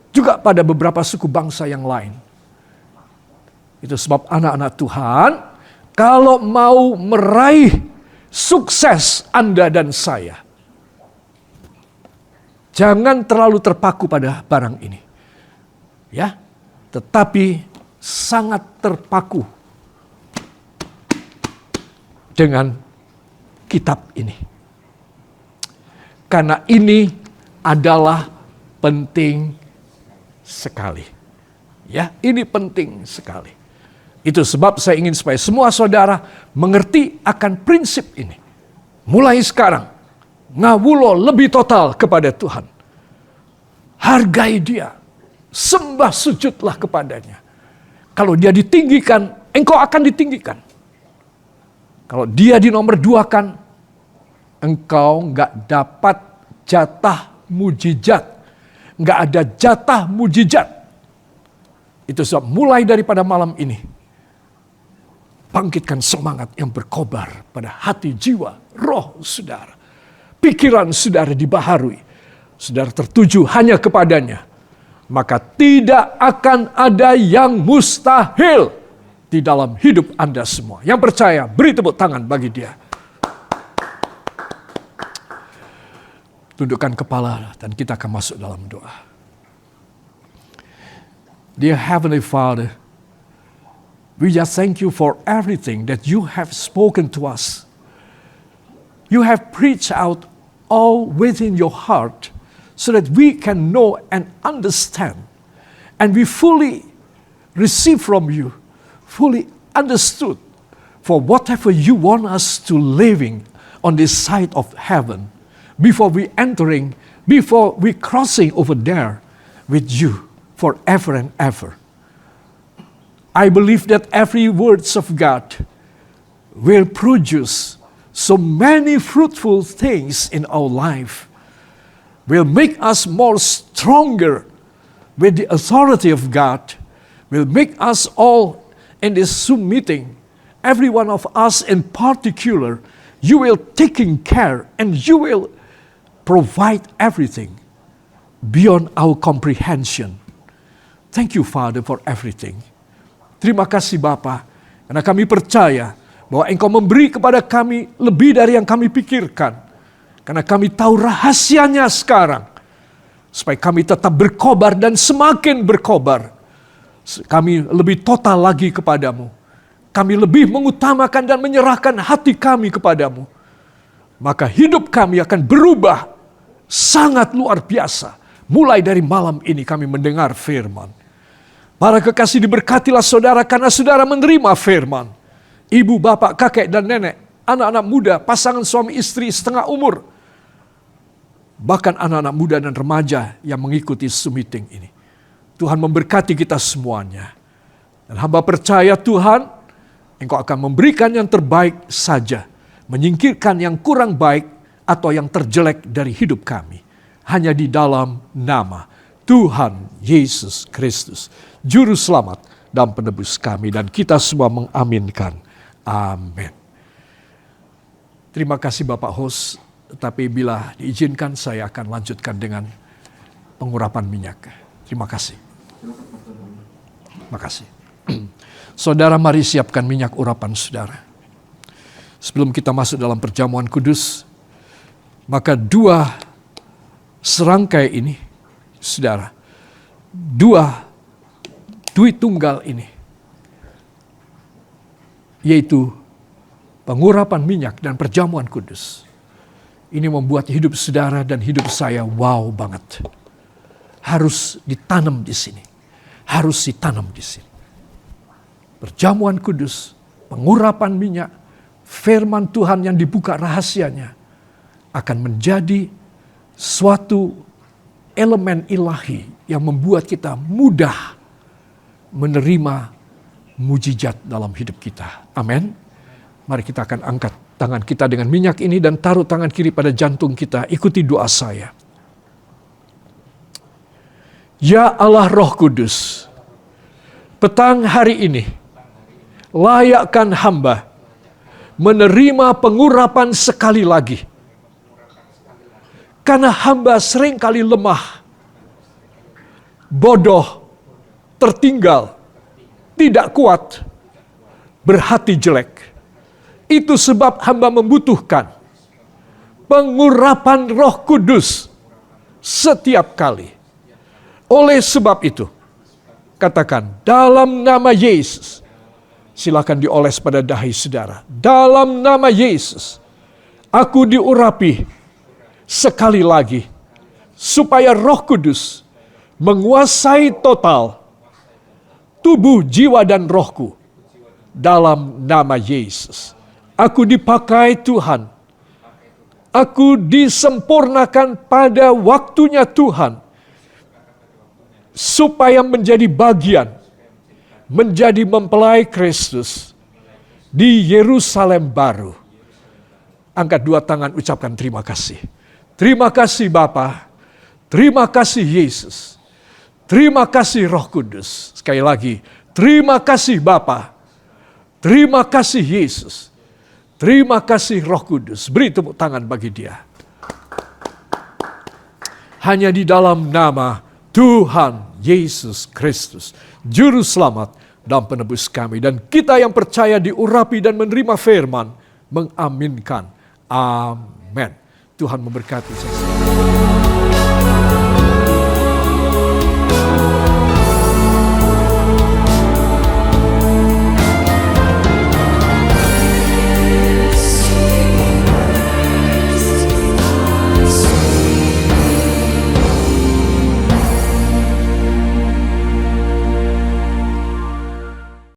Juga pada beberapa suku bangsa yang lain. Itu sebab anak-anak Tuhan, kalau mau meraih sukses Anda dan saya, jangan terlalu terpaku pada barang ini. Ya, tetapi sangat terpaku dengan kitab ini. Karena ini adalah penting sekali. Ya, ini penting sekali. Itu sebab saya ingin supaya semua saudara mengerti akan prinsip ini. Mulai sekarang, ngawulo lebih total kepada Tuhan. Hargai dia. Sembah sujudlah kepadanya. Kalau dia ditinggikan, engkau akan ditinggikan. Kalau dia dinomor duakan, engkau nggak dapat jatah mujizat. Nggak ada jatah mujizat. Itu sebab mulai daripada malam ini, bangkitkan semangat yang berkobar pada hati, jiwa, roh saudara. Pikiran saudara dibaharui. Saudara tertuju hanya kepadanya. Maka tidak akan ada yang mustahil di dalam hidup Anda semua. Yang percaya, beri tepuk tangan bagi dia. Tundukkan kepala dan kita akan masuk dalam doa. Dear Heavenly Father, we just thank you for everything that you have spoken to us. You have preached out all within your heart so that we can know and understand. And we fully receive from you, fully understood for whatever you want us to living on this side of heaven before we entering, before we crossing over there with you forever and ever. I believe that every words of God will produce so many fruitful things in our life, will make us more stronger with the authority of God, will make us all in this Zoom meeting, every one of us in particular, you will taking care and you will provide everything beyond our comprehension. Thank you, Father, for everything. Terima kasih, Bapa, karena kami percaya bahwa Engkau memberi kepada kami lebih dari yang kami pikirkan. Karena kami tahu rahasianya sekarang. Supaya kami tetap berkobar dan semakin berkobar. Kami lebih total lagi kepadamu. Kami lebih mengutamakan dan menyerahkan hati kami kepadamu. Maka hidup kami akan berubah sangat luar biasa. Mulai dari malam ini kami mendengar firman. Para kekasih, diberkatilah saudara karena saudara menerima firman. Ibu, bapak, kakek, dan nenek, anak-anak muda, pasangan suami istri setengah umur. Bahkan anak-anak muda dan remaja yang mengikuti Zoom meeting ini. Tuhan memberkati kita semuanya. Dan hamba percaya Tuhan, Engkau akan memberikan yang terbaik saja. Menyingkirkan yang kurang baik atau yang terjelek dari hidup kami. Hanya di dalam nama Tuhan Yesus Kristus, Juru Selamat dan Penebus kami. Dan kita semua mengaminkan. Amin. Terima kasih Bapak Host. Tapi bila diizinkan saya akan lanjutkan dengan pengurapan minyak. Terima kasih. Terima kasih. Saudara, mari siapkan minyak urapan saudara. Sebelum kita masuk dalam perjamuan kudus, maka dua serangkai ini, saudara, dua duit tunggal ini, yaitu pengurapan minyak dan perjamuan kudus. Ini membuat hidup saudara dan hidup saya wow banget. Harus ditanam di sini. Harus ditanam di sini. Perjamuan kudus, pengurapan minyak, firman Tuhan yang dibuka rahasianya akan menjadi suatu elemen ilahi yang membuat kita mudah menerima mujizat dalam hidup kita. Amin. Mari kita akan angkat tangan kita dengan minyak ini dan taruh tangan kiri pada jantung kita. Ikuti doa saya. Ya Allah Roh Kudus, petang hari ini, layakkan hamba menerima pengurapan sekali lagi. Karena hamba seringkali lemah, bodoh, tertinggal, tidak kuat, berhati jelek. Itu sebab hamba membutuhkan pengurapan Roh Kudus setiap kali. Oleh sebab itu, katakan dalam nama Yesus. Silakan dioles pada dahi saudara. Dalam nama Yesus, aku diurapi sekali lagi supaya Roh Kudus menguasai total tubuh, jiwa, dan rohku. Dalam nama Yesus, aku dipakai Tuhan. Aku disempurnakan pada waktunya Tuhan. Supaya menjadi bagian, menjadi mempelai Kristus di Yerusalem baru. Angkat dua tangan, ucapkan terima kasih. Terima kasih Bapa, terima kasih Yesus, terima kasih Roh Kudus. Sekali lagi, terima kasih Bapa, terima kasih Yesus, terima kasih Roh Kudus. Beri tepuk tangan bagi dia. Hanya di dalam nama Tuhan Yesus Kristus, Juru Selamat dan Penebus kami. Dan kita yang percaya diurapi dan menerima firman, mengaminkan. Amin. Tuhan memberkati saya.